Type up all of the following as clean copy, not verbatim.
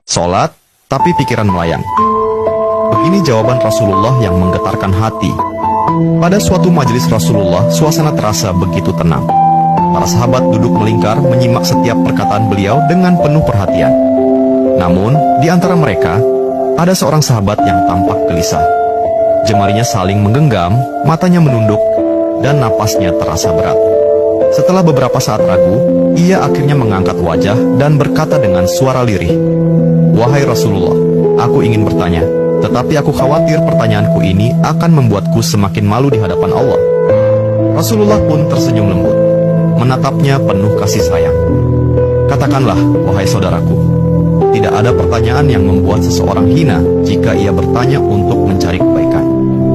Sholat, tapi pikiran melayang. Begini jawaban Rasulullah yang menggetarkan hati. Pada suatu majelis Rasulullah, suasana terasa begitu tenang. Para sahabat duduk melingkar menyimak setiap perkataan beliau dengan penuh perhatian. Namun, di antara mereka, ada seorang sahabat yang tampak gelisah. Jemarinya saling menggenggam, matanya menunduk, dan napasnya terasa berat. Setelah beberapa saat ragu, ia akhirnya mengangkat wajah dan berkata dengan suara lirih, "Wahai Rasulullah, aku ingin bertanya, tetapi aku khawatir pertanyaanku ini akan membuatku semakin malu di hadapan Allah." Rasulullah pun tersenyum lembut, menatapnya penuh kasih sayang. "Katakanlah, wahai saudaraku, tidak ada pertanyaan yang membuat seseorang hina jika ia bertanya untuk mencari kebaikan."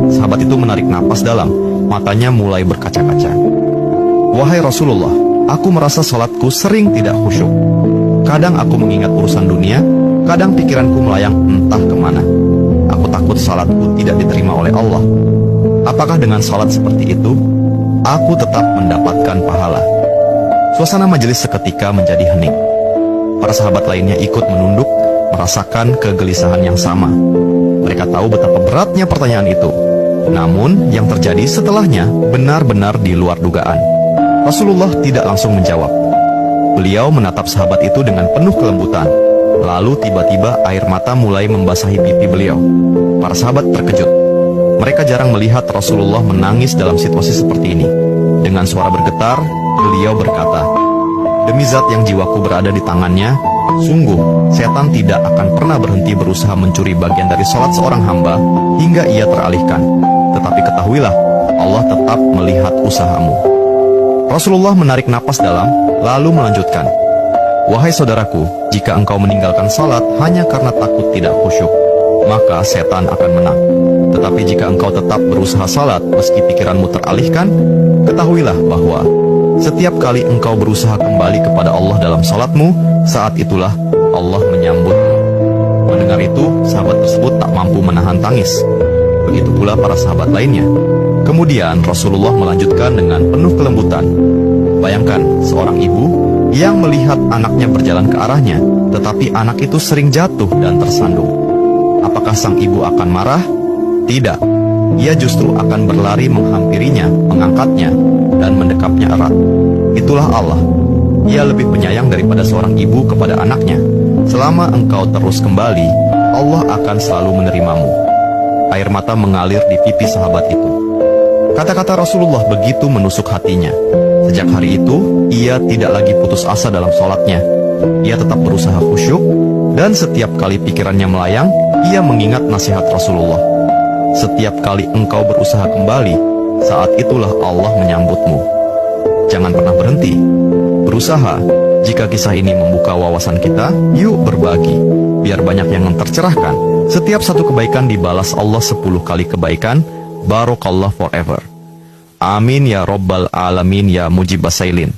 Sahabat itu menarik napas dalam, matanya mulai berkaca-kaca. "Wahai Rasulullah, aku merasa salatku sering tidak khusyuk. Kadang aku mengingat urusan dunia, kadang pikiranku melayang entah kemana. Aku takut salatku tidak diterima oleh Allah. Apakah dengan salat seperti itu, aku tetap mendapatkan pahala?" Suasana majelis seketika menjadi hening. Para sahabat lainnya ikut menunduk, merasakan kegelisahan yang sama. Mereka tahu betapa beratnya pertanyaan itu. Namun, yang terjadi setelahnya benar-benar di luar dugaan. Rasulullah tidak langsung menjawab. Beliau menatap sahabat itu dengan penuh kelembutan. Lalu tiba-tiba air mata mulai membasahi pipi beliau. Para sahabat terkejut. Mereka jarang melihat Rasulullah menangis dalam situasi seperti ini. Dengan suara bergetar, beliau berkata, "Demi zat yang jiwaku berada di tangannya, sungguh setan tidak akan pernah berhenti berusaha mencuri bagian dari salat seorang hamba hingga ia teralihkan. Tetapi ketahuilah, Allah tetap melihat usahamu." Rasulullah menarik napas dalam, lalu melanjutkan, "Wahai saudaraku, jika engkau meninggalkan salat hanya karena takut tidak khusyuk, maka setan akan menang. Tetapi jika engkau tetap berusaha salat meski pikiranmu teralihkan, ketahuilah bahwa setiap kali engkau berusaha kembali kepada Allah dalam salatmu, saat itulah Allah menyambutmu." Mendengar itu, sahabat tersebut tak mampu menahan tangis. Begitu pula para sahabat lainnya. Kemudian Rasulullah melanjutkan dengan penuh kelembutan, "Bayangkan seorang ibu yang melihat anaknya berjalan ke arahnya, tetapi anak itu sering jatuh dan tersandung. Apakah sang ibu akan marah? Tidak. Ia justru akan berlari menghampirinya, mengangkatnya, dan mendekapnya erat. Itulah Allah. Ia lebih penyayang daripada seorang ibu kepada anaknya. Selama engkau terus kembali, Allah akan selalu menerimamu." Air mata mengalir di pipi sahabat itu. Kata-kata Rasulullah begitu menusuk hatinya. Sejak hari itu, ia tidak lagi putus asa dalam sholatnya. Ia tetap berusaha khusyuk, dan setiap kali pikirannya melayang, ia mengingat nasihat Rasulullah. "Setiap kali engkau berusaha kembali, saat itulah Allah menyambutmu." Jangan pernah berhenti. Berusaha. Jika kisah ini membuka wawasan kita, yuk berbagi. Biar banyak yang tercerahkan. Setiap satu kebaikan dibalas Allah 10 kali kebaikan. Barakallah forever. Amin ya Rabbal Alamin ya Mujibas Sailin.